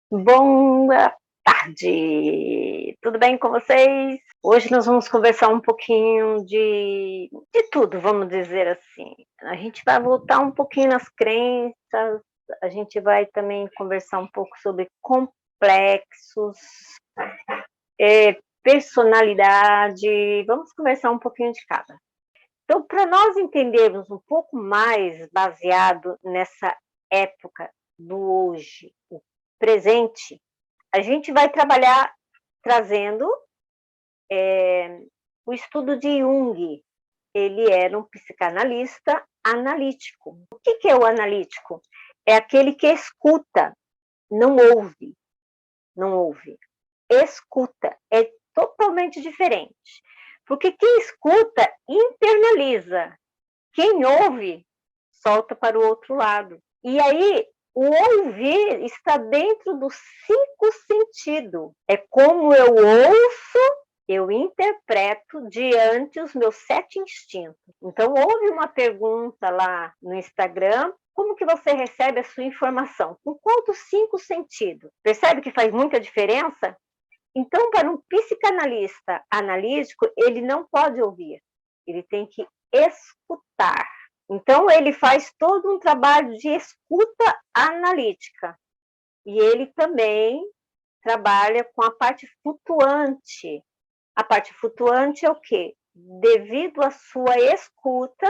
Boa tarde! Tudo bem com vocês? Hoje nós vamos conversar um pouquinho de tudo, vamos dizer assim. A gente vai voltar um pouquinho nas crenças, a gente vai também conversar um pouco sobre complexos, personalidade, vamos conversar um pouquinho de cada. Então, para nós entendermos um pouco mais, baseado nessa época do hoje, o presente, a gente vai trabalhar trazendo o estudo de Jung. Ele era um psicanalista analítico. O que é o analítico? É aquele que escuta, não ouve, não ouve. Escuta, é totalmente diferente. Porque quem escuta internaliza, quem ouve solta para o outro lado. E aí, o ouvir está dentro dos 5 sentidos. É como eu ouço, eu interpreto diante os meus 7 instintos. Então, houve uma pergunta lá no Instagram: como que você recebe a sua informação? Com qual dos 5 sentidos? Percebe que faz muita diferença? Então, para um psicanalista analítico, ele não pode ouvir, ele tem que escutar. Então, ele faz todo um trabalho de escuta analítica. E ele também trabalha com a parte flutuante. A parte flutuante é o quê? Devido à sua escuta,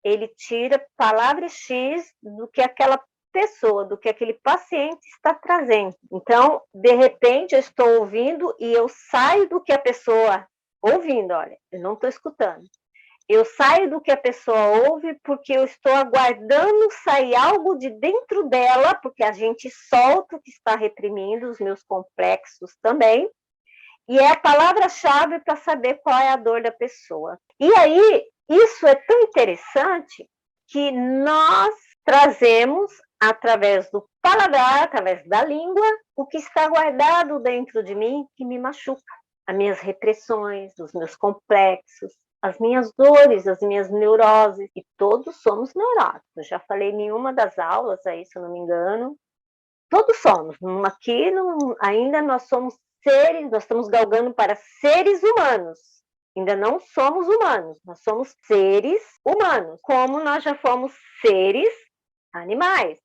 ele tira palavra X do que aquela pessoa, do que aquele paciente está trazendo. Então, de repente, eu estou ouvindo e eu saio do que a pessoa ouvindo, olha, eu não estou escutando. Eu saio do que a pessoa ouve porque eu estou aguardando sair algo de dentro dela, porque a gente solta o que está reprimindo, os meus complexos também, e é a palavra-chave para saber qual é a dor da pessoa. E aí, isso é tão interessante que nós trazemos, através do paladar, através da língua, o que está guardado dentro de mim que me machuca. As minhas repressões, os meus complexos, as minhas dores, as minhas neuroses. E todos somos neuróticos. Eu já falei em nenhuma das aulas aí, se eu não me engano. Todos somos. Aqui ainda nós somos seres, nós estamos galgando para seres humanos. Ainda não somos humanos, nós somos seres humanos, como nós já fomos seres animais,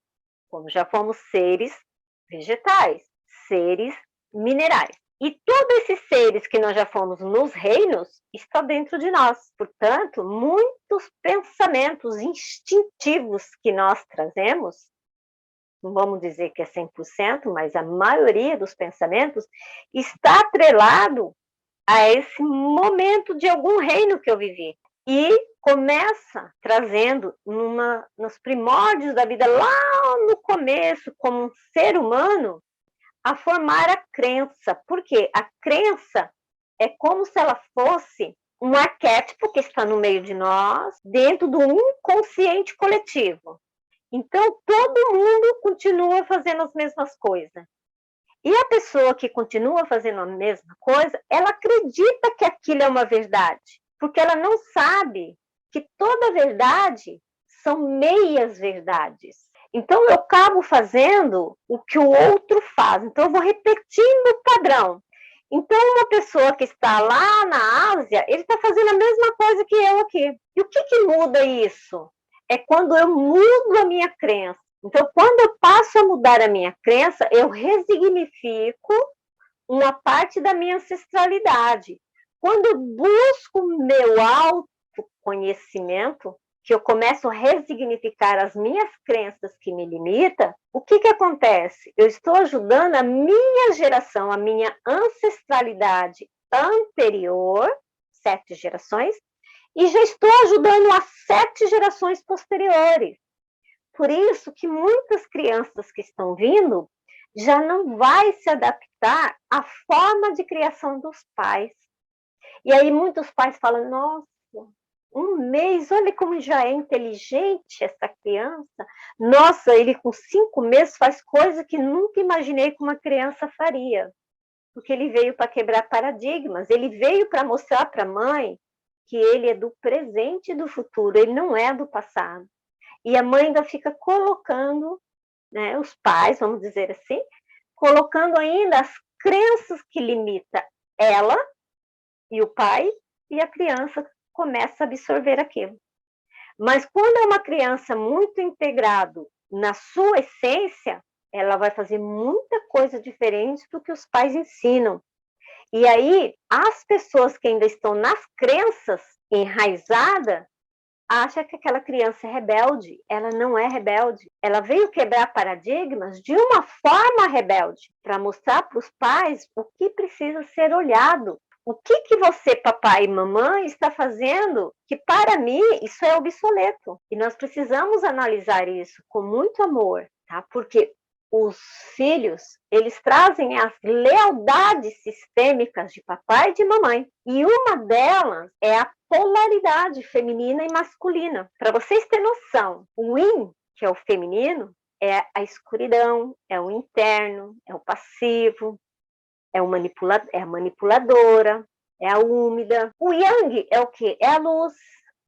como já fomos seres vegetais, seres minerais. E todos esses seres que nós já fomos nos reinos estão dentro de nós. Portanto, muitos pensamentos instintivos que nós trazemos, não vamos dizer que é 100%, mas a maioria dos pensamentos está atrelado a esse momento de algum reino que eu vivi. E começa trazendo nos primórdios da vida, lá no começo, como um ser humano, a formar a crença. Por quê? A crença é como se ela fosse um arquétipo que está no meio de nós, dentro do inconsciente coletivo. Então, todo mundo continua fazendo as mesmas coisas. E a pessoa que continua fazendo a mesma coisa, ela acredita que aquilo é uma verdade, porque ela não sabe que toda verdade são meias verdades. Então, eu acabo fazendo o que o outro faz. Então, eu vou repetindo o padrão. Então, uma pessoa que está lá na Ásia, ele está fazendo a mesma coisa que eu aqui. E o que muda isso? É quando eu mudo a minha crença. Então, quando eu passo a mudar a minha crença, eu resignifico uma parte da minha ancestralidade. Quando eu busco o meu autoconhecimento, que eu começo a resignificar as minhas crenças que me limitam, o que acontece? Eu estou ajudando a minha geração, a minha ancestralidade anterior, 7 gerações, e já estou ajudando as 7 gerações posteriores. Por isso que muitas crianças que estão vindo já não vai se adaptar à forma de criação dos pais. E aí muitos pais falam: nossa, 1 mês, olha como já é inteligente essa criança. Nossa, ele com 5 meses faz coisa que nunca imaginei que uma criança faria. Porque ele veio para quebrar paradigmas, ele veio para mostrar para a mãe que ele é do presente e do futuro, ele não é do passado. E a mãe ainda fica colocando, né, os pais, vamos dizer assim, colocando ainda as crenças que limita ela e o pai, e a criança começa a absorver aquilo. Mas quando é uma criança muito integrado na sua essência, ela vai fazer muita coisa diferente do que os pais ensinam. E aí, as pessoas que ainda estão nas crenças enraizadas, acham que aquela criança é rebelde. Ela não é rebelde. Ela veio quebrar paradigmas de uma forma rebelde, para mostrar para os pais o que precisa ser olhado. O que você, papai e mamãe, está fazendo que, para mim, isso é obsoleto. E nós precisamos analisar isso com muito amor, tá? Porque os filhos, eles trazem as lealdades sistêmicas de papai e de mamãe. E uma delas é a polaridade feminina e masculina. Para vocês terem noção, o yin, que é o feminino, é a escuridão, é o interno, é o passivo, é a manipuladora, é a úmida. O yang é o quê? É a luz,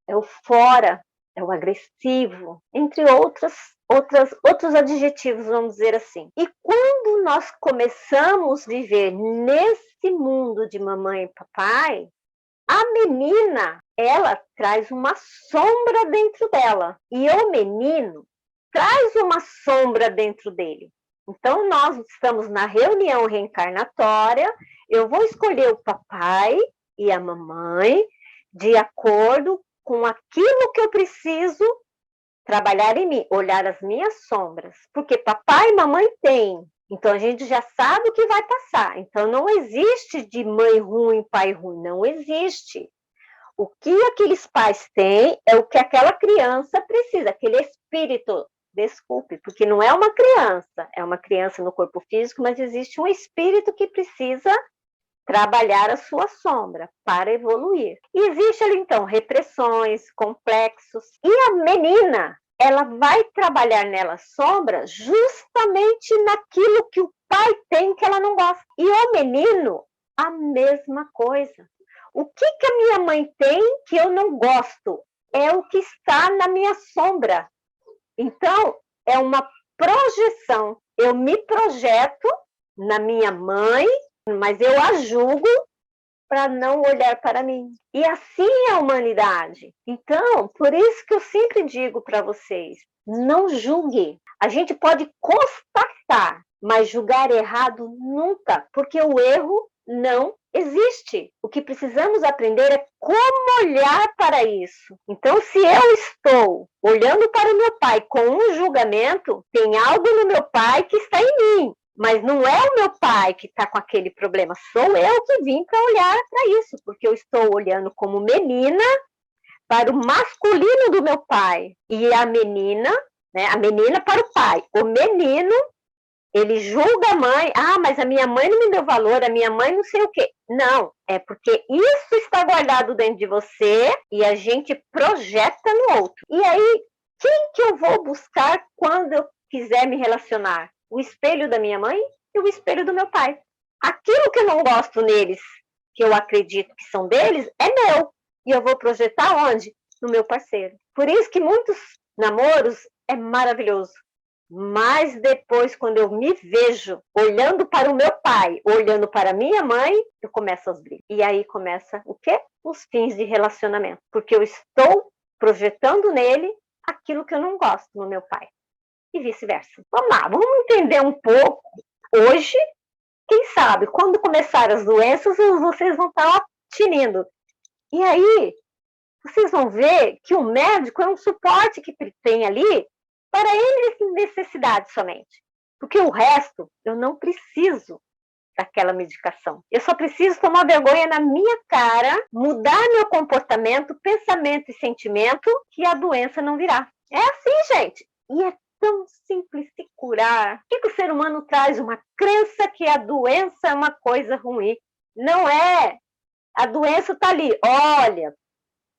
é o fora, é o agressivo, entre outros adjetivos, vamos dizer assim. E quando nós começamos a viver nesse mundo de mamãe e papai, a menina, ela traz uma sombra dentro dela, e o menino traz uma sombra dentro dele. Então, nós estamos na reunião reencarnatória, eu vou escolher o papai e a mamãe de acordo com aquilo que eu preciso trabalhar em mim, olhar as minhas sombras, porque papai e mamãe têm, então a gente já sabe o que vai passar. Então não existe de mãe ruim, pai ruim, não existe. O que aqueles pais têm é o que aquela criança precisa, aquele espírito, desculpe, porque não é uma criança no corpo físico, mas existe um espírito que precisa trabalhar a sua sombra para evoluir. E existe ali, então, repressões, complexos. E a menina, ela vai trabalhar nela sombra justamente naquilo que o pai tem que ela não gosta. E o menino, a mesma coisa. O que a minha mãe tem que eu não gosto? É o que está na minha sombra. Então, é uma projeção. Eu me projeto na minha mãe, mas eu a julgo para não olhar para mim. E assim é a humanidade. Então, por isso que eu sempre digo para vocês, não julgue. A gente pode constatar, mas julgar errado nunca, porque o erro não existe. O que precisamos aprender é como olhar para isso. Então, se eu estou olhando para o meu pai com um julgamento, tem algo no meu pai que está em mim. Mas não é o meu pai que está com aquele problema, sou eu que vim para olhar para isso, porque eu estou olhando como menina para o masculino do meu pai e a menina, né, a menina para o pai. O menino, ele julga a mãe, mas a minha mãe não me deu valor, a minha mãe não sei o quê. Não, é porque isso está guardado dentro de você e a gente projeta no outro. E aí, quem que eu vou buscar quando eu quiser me relacionar? O espelho da minha mãe e o espelho do meu pai. Aquilo que eu não gosto neles, que eu acredito que são deles, é meu. E eu vou projetar onde? No meu parceiro. Por isso que muitos namoros é maravilhoso. Mas depois, quando eu me vejo olhando para o meu pai, olhando para a minha mãe, eu começo as brigas. E aí começa o quê? Os fins de relacionamento. Porque eu estou projetando nele aquilo que eu não gosto no meu pai. E vice-versa. Vamos lá, vamos entender um pouco hoje. Quem sabe, quando começar as doenças, vocês vão estar lá tinindo. E aí, vocês vão ver que o médico é um suporte que tem ali para ele necessidade somente. Porque o resto, eu não preciso daquela medicação. Eu só preciso tomar vergonha na minha cara, mudar meu comportamento, pensamento e sentimento, que a doença não virá. É assim, gente. E é tão simples se curar. Por que o ser humano traz uma crença que a doença é uma coisa ruim? Não é. A doença está ali. Olha,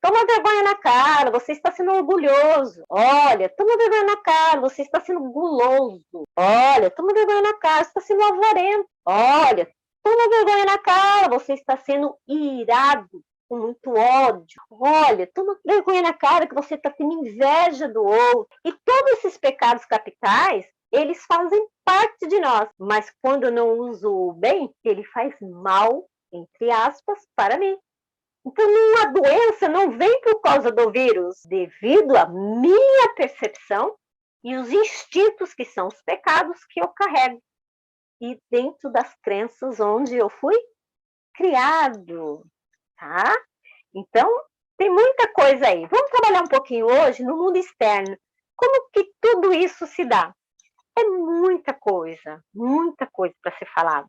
toma vergonha na cara, você está sendo orgulhoso. Olha, toma vergonha na cara, você está sendo guloso. Olha, toma vergonha na cara, você está sendo avarento. Olha, toma vergonha na cara, você está sendo irado, com muito ódio. Olha, toma vergonha na cara que você está tendo inveja do outro. E todos esses pecados capitais eles fazem parte de nós, mas quando eu não uso bem, ele faz mal, entre aspas, para mim. Então, a doença não vem por causa do vírus, devido à minha percepção e os instintos, que são os pecados que eu carrego, e dentro das crenças onde eu fui criado, tá? Então, tem muita coisa aí. Vamos trabalhar um pouquinho hoje no mundo externo. Como que tudo isso se dá? É muita coisa para ser falado.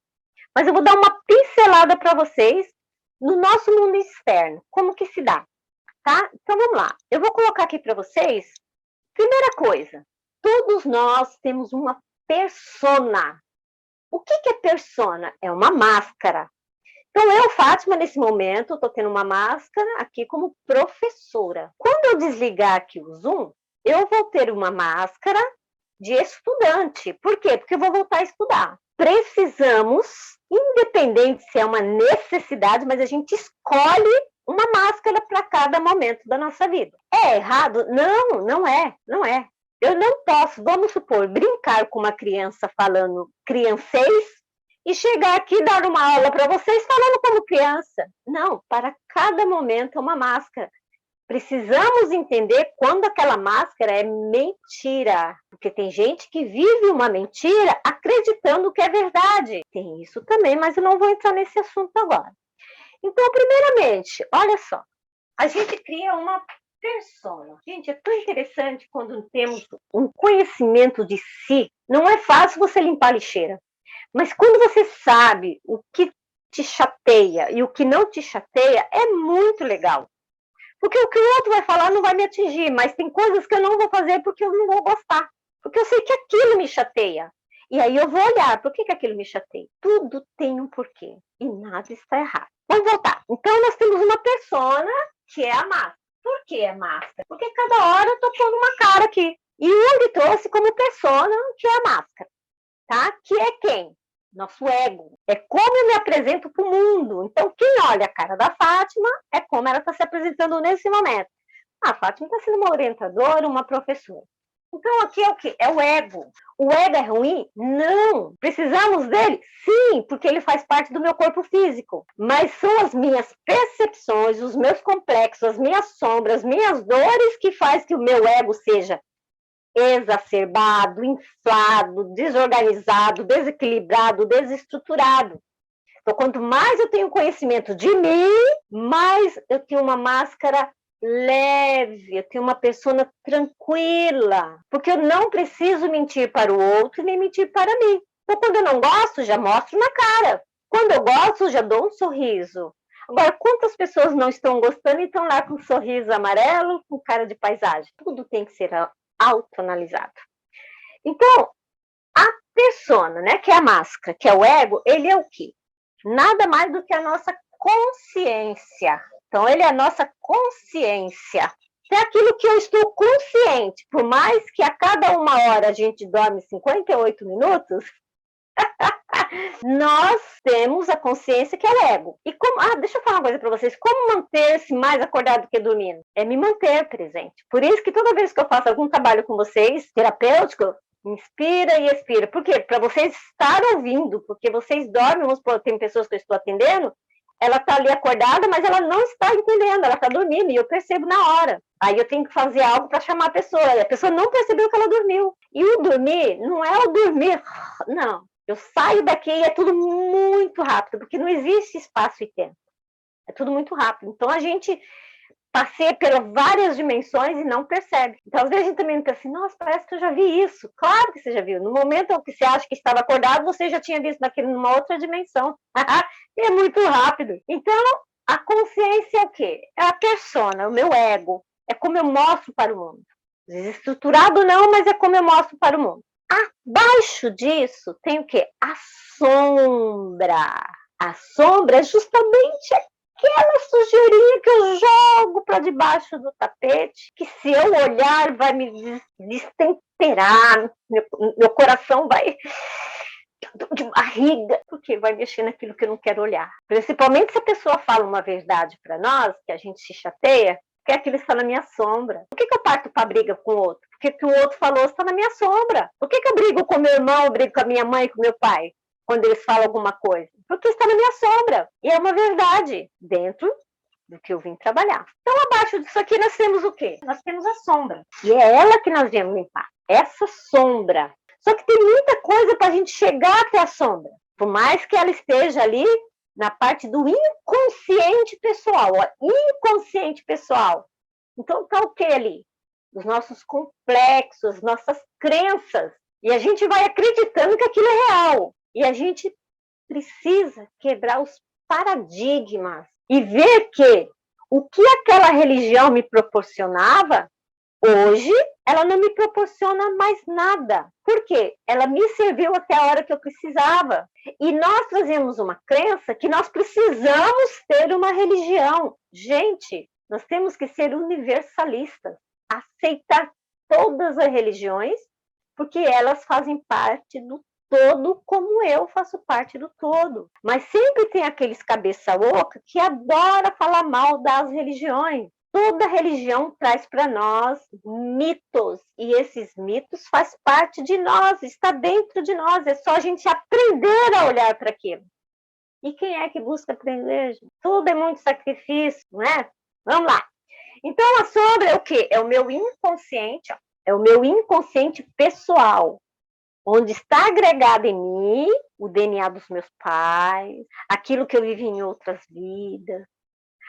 Mas eu vou dar uma pincelada para vocês no nosso mundo externo. Como que se dá, tá? Então, vamos lá. Eu vou colocar aqui para vocês. Primeira coisa, todos nós temos uma persona. O que é persona? É uma máscara. Então, eu, Fátima, nesse momento, estou tendo uma máscara aqui como professora. Quando eu desligar aqui o Zoom, eu vou ter uma máscara de estudante. Por quê? Porque eu vou voltar a estudar. Precisamos, independente se é uma necessidade, mas a gente escolhe uma máscara para cada momento da nossa vida. É errado? Não, não é. Eu não posso, vamos supor, brincar com uma criança falando criancês, e chegar aqui e dar uma aula para vocês falando como criança. Não, para cada momento é uma máscara. Precisamos entender quando aquela máscara é mentira. Porque tem gente que vive uma mentira acreditando que é verdade. Tem isso também, mas eu não vou entrar nesse assunto agora. Então, primeiramente, olha só. A gente cria uma persona. Gente, é tão interessante quando temos um conhecimento de si. Não é fácil você limpar a lixeira. Mas quando você sabe o que te chateia e o que não te chateia, é muito legal. Porque o que o outro vai falar não vai me atingir, mas tem coisas que eu não vou fazer porque eu não vou gostar. Porque eu sei que aquilo me chateia. E aí eu vou olhar, por que aquilo me chateia? Tudo tem um porquê e nada está errado. Vamos voltar. Então nós temos uma persona que é a máscara. Por que a máscara? Porque cada hora eu estou pondo uma cara aqui. E o Jung trouxe como persona que é a máscara. Tá? Que é quem? Nosso ego. É como eu me apresento para o mundo. Então, quem olha a cara da Fátima é como ela está se apresentando nesse momento. A Fátima está sendo uma orientadora, uma professora. Então, aqui é o quê? É o ego. O ego é ruim? Não. Precisamos dele? Sim, porque ele faz parte do meu corpo físico. Mas são as minhas percepções, os meus complexos, as minhas sombras, as minhas dores que faz que o meu ego seja exacerbado, inflado, desorganizado, desequilibrado, desestruturado. Então, quanto mais eu tenho conhecimento de mim, mais eu tenho uma máscara leve, eu tenho uma persona tranquila, porque eu não preciso mentir para o outro nem mentir para mim. Então, quando eu não gosto, já mostro na cara. Quando eu gosto, já dou um sorriso. Agora, quantas pessoas não estão gostando e estão lá com um sorriso amarelo, com cara de paisagem? Tudo tem que ser autoanalisado. Então, a persona, né, que é a máscara, que é o ego, ele é o quê? Nada mais do que a nossa consciência. Então, ele é a nossa consciência. É aquilo que eu estou consciente. Por mais que a cada 1 hora a gente dorme 58 minutos, nós temos a consciência que é o ego. E como, deixa eu falar uma coisa para vocês. Como manter-se mais acordado que dormindo? É me manter presente. Por isso que toda vez que eu faço algum trabalho com vocês, terapêutico, inspira e expira. Por quê? Para vocês estarem ouvindo, porque vocês dormem, tem pessoas que eu estou atendendo, ela está ali acordada, mas ela não está entendendo, ela está dormindo, e eu percebo na hora. Aí eu tenho que fazer algo para chamar a pessoa, e a pessoa não percebeu que ela dormiu. E o dormir não é o dormir, não. Eu saio daqui e é tudo muito rápido, porque não existe espaço e tempo. É tudo muito rápido. Então, a gente passeia por várias dimensões e não percebe. Então, às vezes a gente também pensa assim, nossa, parece que eu já vi isso. Claro que você já viu. No momento que você acha que estava acordado, você já tinha visto naquilo numa outra dimensão. E é muito rápido. Então, a consciência é o quê? É a persona, o meu ego. É como eu mostro para o mundo. Desestruturado não, mas é como eu mostro para o mundo. Abaixo disso tem o quê? A sombra. A sombra é justamente aquela sujeirinha que eu jogo para debaixo do tapete, que se eu olhar vai me destemperar, meu coração vai de barriga, porque vai mexer naquilo que eu não quero olhar. Principalmente se a pessoa fala uma verdade para nós, que a gente se chateia, que aquilo está na minha sombra. Por que eu parto para a briga com o outro? porque o que o outro falou está na minha sombra. Por que eu brigo com meu irmão, eu brigo com a minha mãe, com meu pai, quando eles falam alguma coisa? Porque está na minha sombra. E é uma verdade dentro do que eu vim trabalhar. Então, abaixo disso aqui, nós temos o quê? Nós temos a sombra. E é ela que nós viemos limpar. Essa sombra. Só que tem muita coisa para a gente chegar até a sombra. Por mais que ela esteja ali na parte do inconsciente pessoal. Ó, inconsciente pessoal. Então, tá o que ali? Os nossos complexos, nossas crenças. E a gente vai acreditando que aquilo é real. E a gente precisa quebrar os paradigmas e ver que o que aquela religião me proporcionava, hoje ela não me proporciona mais nada. Por quê? Ela me serviu até a hora que eu precisava. E nós trazemos uma crença que nós precisamos ter uma religião. Gente, nós temos que ser universalistas, aceitar todas as religiões, porque elas fazem parte do todo, como eu faço parte do todo. Mas sempre tem aqueles cabeça louca que adora falar mal das religiões. Toda religião traz para nós mitos, e esses mitos faz parte de nós, está dentro de nós, é só a gente aprender a olhar para aquilo. E quem é que busca aprender? Tudo é muito sacrifício, não é? Vamos lá. Então, a sombra é o quê? É o meu inconsciente, ó. É o meu inconsciente pessoal, onde está agregado em mim o DNA dos meus pais, aquilo que eu vivi em outras vidas,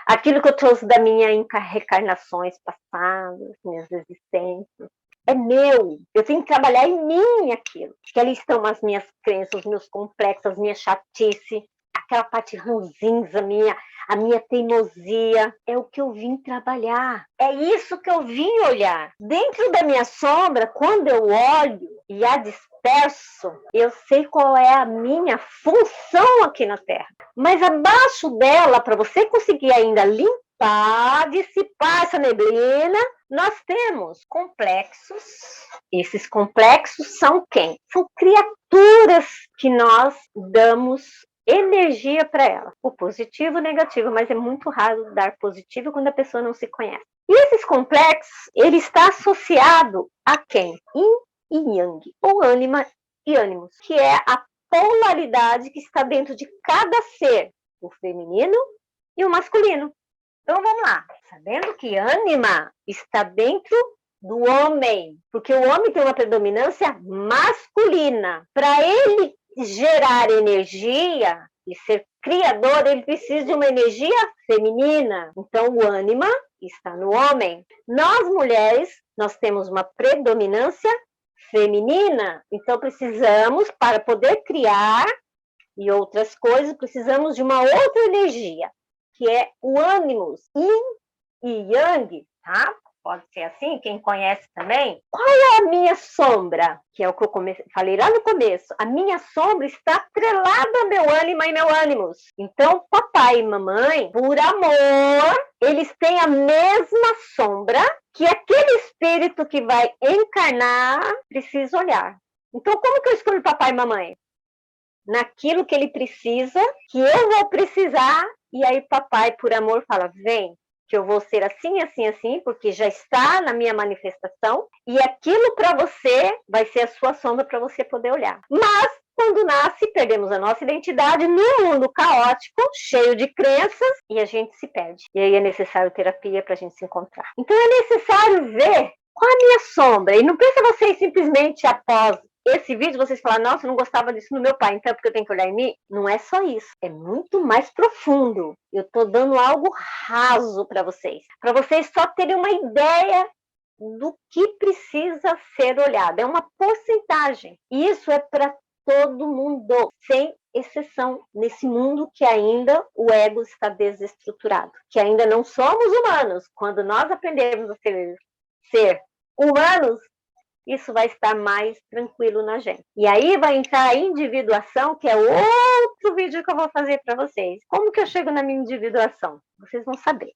aquilo que eu trouxe da minha reencarnações passadas, minhas existências. É meu, eu tenho que trabalhar em mim aquilo. Que ali estão as minhas crenças, os meus complexos, as minhas chatice, aquela parte ranzinza minha, a minha teimosia, é o que eu vim trabalhar. É isso que eu vim olhar. Dentro da minha sombra, quando eu olho e a disperso, eu sei qual é a minha função aqui na Terra. Mas abaixo dela, para você conseguir ainda limpar, dissipar essa neblina, nós temos complexos. Esses complexos são quem? São criaturas que nós damos energia para ela, o positivo e o negativo, mas é muito raro dar positivo quando a pessoa não se conhece. E esses complexos, ele está associado a quem? Yin e Yang, ou ânima e ânimos, que é a polaridade que está dentro de cada ser, o feminino e o masculino. Então vamos lá, sabendo que ânima está dentro do homem, porque o homem tem uma predominância masculina. Para ele gerar energia e ser criador, ele precisa de uma energia feminina. Então, o ânima está no homem. Nós, mulheres, nós temos uma predominância feminina. Então, precisamos, para poder criar e outras coisas, precisamos de uma outra energia, que é o ânimos, yin e yang, tá? Pode ser assim, quem conhece também. Qual é a minha sombra? Que é o que eu falei lá no começo. A minha sombra está atrelada ao meu ânima e meu ânimos. Então, papai e mamãe, por amor, eles têm a mesma sombra que aquele espírito que vai encarnar precisa olhar. Então, como que eu escolho papai e mamãe? Naquilo que ele precisa, que eu vou precisar, e aí papai, por amor, fala, vem, que eu vou ser assim, assim, assim, porque já está na minha manifestação, e aquilo para você vai ser a sua sombra para você poder olhar. Mas, quando nasce, perdemos a nossa identidade num mundo caótico, cheio de crenças, e a gente se perde. E aí é necessário terapia para a gente se encontrar. Então é necessário ver qual é a minha sombra, e não pensa vocês simplesmente após esse vídeo, vocês falaram, nossa, eu não gostava disso no meu pai, então é porque eu tenho que olhar em mim? Não é só isso, é muito mais profundo. Eu estou dando algo raso para vocês só terem uma ideia do que precisa ser olhado. É uma porcentagem. Isso é para todo mundo, sem exceção, nesse mundo que ainda o ego está desestruturado, que ainda não somos humanos. Quando nós aprendermos a ser humanos, isso vai estar mais tranquilo na gente. E aí vai entrar a individuação, que é outro vídeo que eu vou fazer para vocês. Como que eu chego na minha individuação? Vocês vão saber.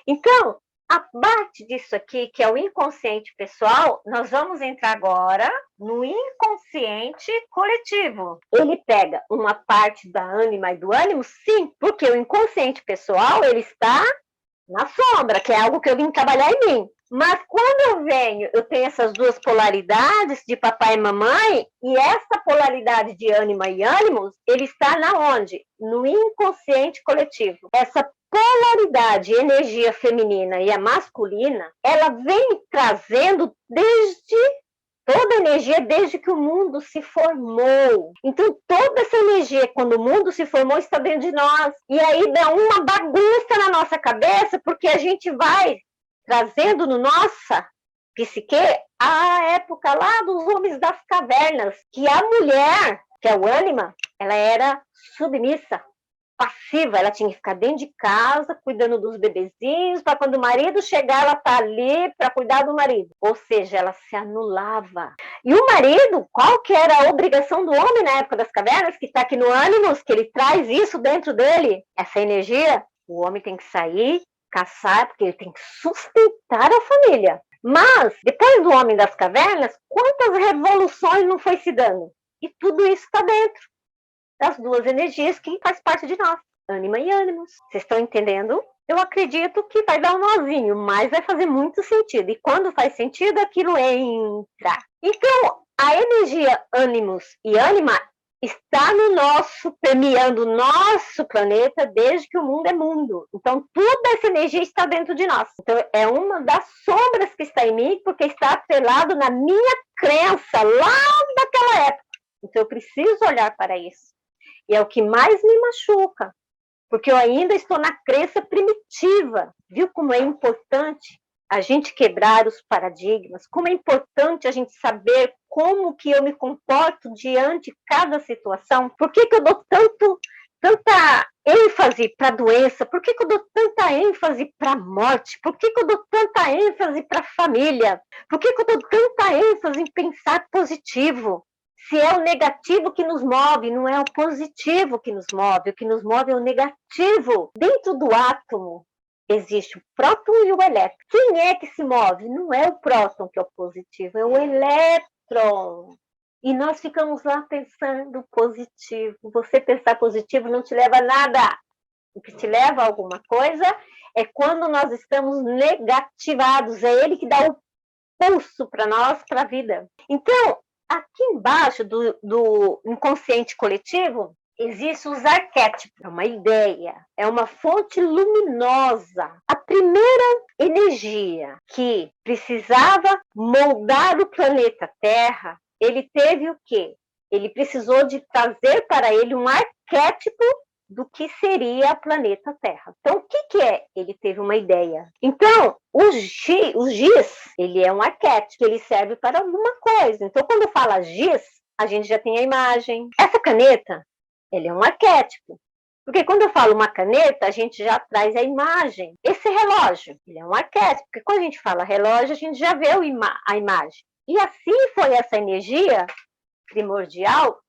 Então, a parte disso aqui, que é o inconsciente pessoal, nós vamos entrar agora no inconsciente coletivo. Ele pega uma parte da ânima e do ânimo? Sim, porque o inconsciente pessoal, ele está na sombra, que é algo que eu vim trabalhar em mim. Mas quando eu venho, eu tenho essas duas polaridades de papai e mamãe, e essa polaridade de ânima e ânimos, ele está na onde? No inconsciente coletivo. Essa polaridade, energia feminina e a masculina, ela vem trazendo toda a energia desde que o mundo se formou. Então, toda essa energia, quando o mundo se formou, está dentro de nós. E aí dá uma bagunça na nossa cabeça, porque a gente vai trazendo no nossa psique a época lá dos homens das cavernas, que a mulher, que é o ânima, ela era submissa, passiva, ela tinha que ficar dentro de casa, cuidando dos bebezinhos, para quando o marido chegar, ela tá ali para cuidar do marido. Ou seja, ela se anulava. E o marido, qual que era a obrigação do homem na época das cavernas, que está aqui no Ânimos, que ele traz isso dentro dele, essa energia? O homem tem que sair, caçar, porque ele tem que sustentar a família. Mas, depois do homem das cavernas, quantas revoluções não foi se dando? E tudo isso está dentro das duas energias que faz parte de nós, ânima e ânimos. Vocês estão entendendo? Eu acredito que vai dar um nozinho, mas vai fazer muito sentido. E quando faz sentido, aquilo entra. Então, a energia ânimos e ânima está no nosso, permeando o nosso planeta desde que o mundo é mundo. Então, toda essa energia está dentro de nós. Então, é uma das sombras que está em mim, porque está atrelado na minha crença lá daquela época. Então, eu preciso olhar para isso. E é o que mais me machuca, porque eu ainda estou na crença primitiva. Viu como é importante a gente quebrar os paradigmas? Como é importante a gente saber como que eu me comporto diante de cada situação? Por que eu dou tanta ênfase para a doença? Por que eu dou tanta ênfase para a morte? Por que eu dou tanta ênfase para a família? Por que eu dou tanta ênfase em pensar positivo? Se é o negativo que nos move, não é o positivo que nos move. O que nos move é o negativo. Dentro do átomo existe o próton e o elétron. Quem é que se move? Não é o próton que é o positivo, é o elétron. E nós ficamos lá pensando positivo. Você pensar positivo não te leva a nada. O que te leva a alguma coisa é quando nós estamos negativados. É ele que dá o pulso para nós, para a vida. Então, aqui embaixo do inconsciente coletivo, existem os arquétipos, é uma ideia, é uma fonte luminosa. A primeira energia que precisava moldar o planeta Terra, ele teve o quê? Ele precisou de trazer para ele um arquétipo do que seria o planeta Terra. Então, o que é? Ele teve uma ideia. Então, o giz, ele é um arquétipo, ele serve para alguma coisa. Então, quando fala giz, a gente já tem a imagem. Essa caneta, ele é um arquétipo. Porque quando eu falo uma caneta, a gente já traz a imagem. Esse relógio, ele é um arquétipo. Porque quando a gente fala relógio, a gente já vê a imagem. E assim foi essa energia primordial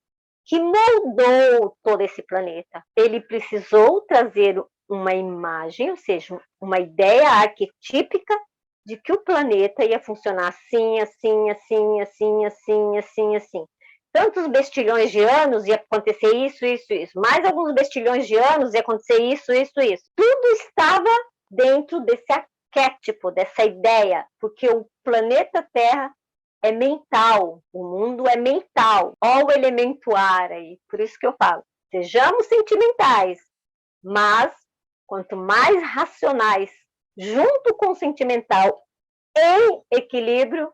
que moldou todo esse planeta. Ele precisou trazer uma imagem, ou seja, uma ideia arquetípica de que o planeta ia funcionar assim, assim, assim, assim, assim, assim, assim. Tantos bestilhões de anos ia acontecer isso, isso, isso. Mais alguns bestilhões de anos ia acontecer isso, isso, isso. Tudo estava dentro desse arquétipo, dessa ideia, porque o planeta Terra é mental, o mundo é mental. Olha o elemento ar aí, por isso que eu falo, sejamos sentimentais, mas quanto mais racionais, junto com o sentimental, em equilíbrio,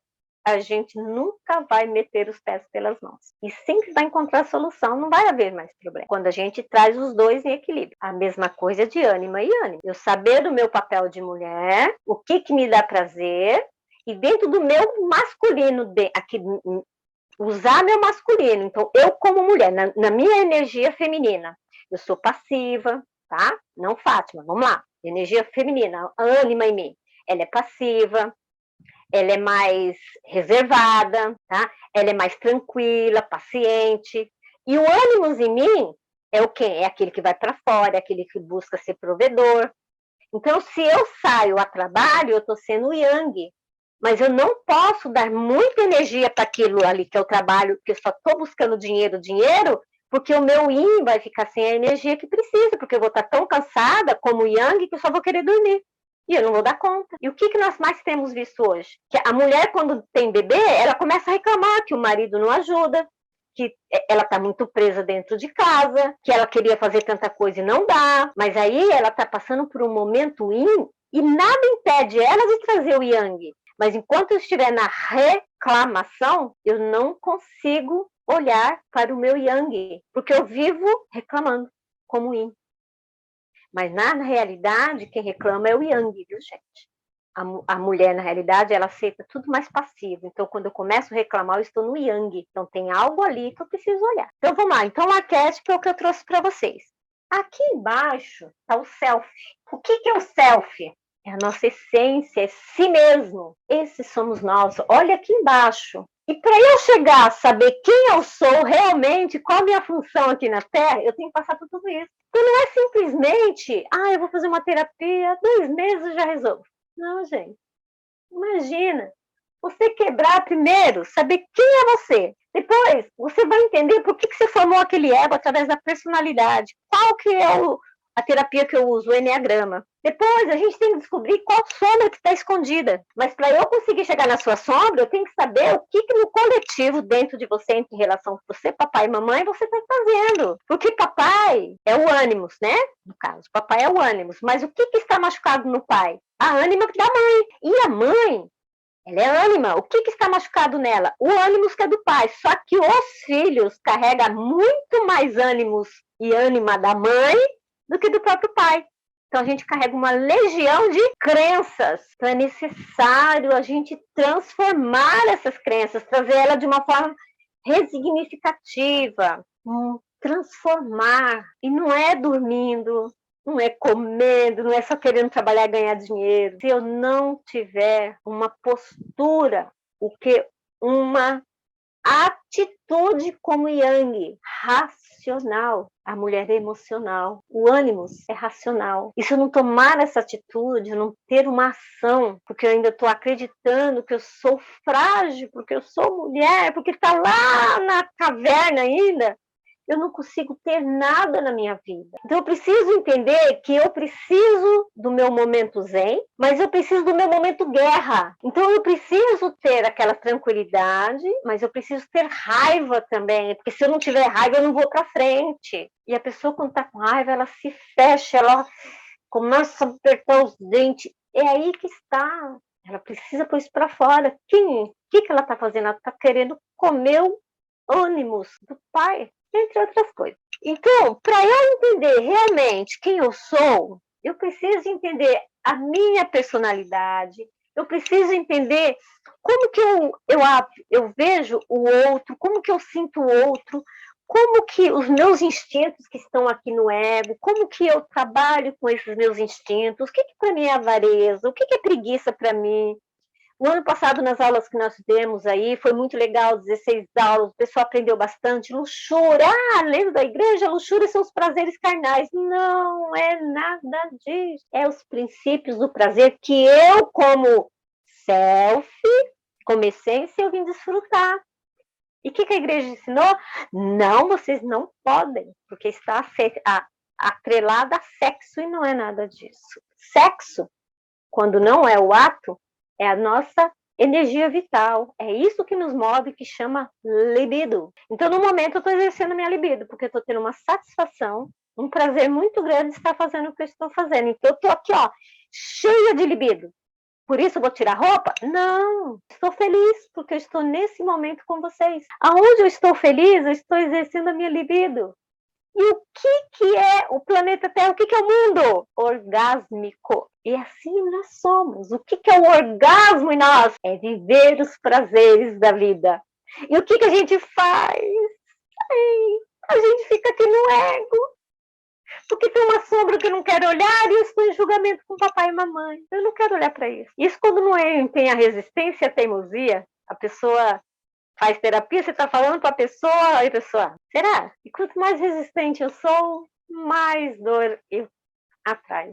a gente nunca vai meter os pés pelas mãos. E sempre vai encontrar solução, não vai haver mais problema. Quando a gente traz os dois em equilíbrio. A mesma coisa de ânima e ânimo. Eu saber do meu papel de mulher, o que me dá prazer, e dentro do meu masculino, aqui, usar meu masculino. Então, eu como mulher, na minha energia feminina, eu sou passiva, tá? Não Fátima, vamos lá. Energia feminina, ânima em mim. Ela é passiva, ela é mais reservada, tá? Ela é mais tranquila, paciente. E o ânimos em mim é o quê? É aquele que vai para fora, é aquele que busca ser provedor. Então, se eu saio a trabalho, eu estou sendo yang. Mas eu não posso dar muita energia para aquilo ali que eu trabalho, porque eu só estou buscando dinheiro, porque o meu yin vai ficar sem a energia que precisa, porque eu vou estar tão cansada como o yang que eu só vou querer dormir. E eu não vou dar conta. E o que nós mais temos visto hoje? Que a mulher, quando tem bebê, ela começa a reclamar que o marido não ajuda, que ela está muito presa dentro de casa, que ela queria fazer tanta coisa e não dá, mas aí ela está passando por um momento yin e nada impede ela de trazer o yang. Mas enquanto eu estiver na reclamação, eu não consigo olhar para o meu yang, porque eu vivo reclamando como yin. Mas na realidade, quem reclama é o yang, viu, gente? A mulher, na realidade, ela aceita tudo mais passivo. Então, quando eu começo a reclamar, eu estou no yang. Então, tem algo ali que eu preciso olhar. Então, vamos lá. Então, o arquétipo é o que eu trouxe para vocês. Aqui embaixo está o self. O que é o self? É a nossa essência, é si mesmo. Esses somos nós. Olha aqui embaixo. E para eu chegar a saber quem eu sou realmente, qual a minha função aqui na Terra, eu tenho que passar por tudo isso. Então, não é simplesmente, eu vou fazer uma terapia, 2 meses eu já resolvo. Não, gente. Imagina. Você quebrar primeiro, saber quem é você. Depois, você vai entender por que você formou aquele ego através da personalidade. Qual que é a terapia que eu uso, o Enneagrama. Depois, a gente tem que descobrir qual sombra que está escondida. Mas para eu conseguir chegar na sua sombra, eu tenho que saber o que no coletivo, dentro de você, em relação a você, papai e mamãe, você está fazendo. Porque papai é o ânimos, né? No caso, papai é o ânimos. Mas o que está machucado no pai? A ânima da mãe. E a mãe, ela é ânima. O que está machucado nela? O ânimos que é do pai. Só que os filhos carregam muito mais ânimos e ânima da mãe do que do próprio pai. Então a gente carrega uma legião de crenças. Então é necessário a gente transformar essas crenças, trazer ela de uma forma resignificativa, transformar. E não é dormindo, não é comendo, não é só querendo trabalhar e ganhar dinheiro. Se eu não tiver uma postura, uma atitude como yang, racional. A mulher é emocional, o ânimos é racional. E se eu não tomar essa atitude, eu não ter uma ação, porque eu ainda estou acreditando que eu sou frágil, porque eu sou mulher, porque está lá na caverna ainda, eu não consigo ter nada na minha vida. Então eu preciso entender que eu preciso do meu momento zen, mas eu preciso do meu momento guerra. Então eu preciso ter aquela tranquilidade, mas eu preciso ter raiva também, porque se eu não tiver raiva eu não vou para frente. E a pessoa quando está com raiva, ela se fecha, ela começa a apertar os dentes. É aí que está. Ela precisa pôr isso para fora. O que ela está fazendo? Ela está querendo comer o ânimos do pai, entre outras coisas. Então, para eu entender realmente quem eu sou, eu preciso entender a minha personalidade, eu preciso entender como que eu vejo o outro, como que eu sinto o outro, como que os meus instintos que estão aqui no ego, como que eu trabalho com esses meus instintos, o que para mim é avareza, o que é preguiça para mim. O ano passado, nas aulas que nós demos aí, foi muito legal, 16 aulas, o pessoal aprendeu bastante. Luxúria, lembra da igreja? Luxúria são os prazeres carnais. Não é nada disso. É os princípios do prazer que eu, como self, como essência, eu vim desfrutar. E o que a igreja ensinou? Não, vocês não podem, porque está atrelada a sexo e não é nada disso. Sexo, quando não é o ato, é a nossa energia vital. É isso que nos move, que chama libido. Então, no momento, eu estou exercendo a minha libido, porque eu estou tendo uma satisfação, um prazer muito grande de estar fazendo o que eu estou fazendo. Então, eu estou aqui, cheia de libido. Por isso eu vou tirar roupa? Não, estou feliz, porque eu estou nesse momento com vocês. Aonde eu estou feliz, eu estou exercendo a minha libido. E o que é o planeta Terra? O que é o mundo? Orgásmico. E assim nós somos. O que é o orgasmo em nós? É viver os prazeres da vida. E o que a gente faz? A gente fica aqui no ego. Porque tem uma sombra que eu não quero olhar e eu estou em julgamento com papai e mamãe. Eu não quero olhar para isso. Isso quando não tem a resistência e a teimosia, a pessoa faz terapia, você está falando para a pessoa, e a pessoa, será? E quanto mais resistente eu sou, mais dor eu atraio.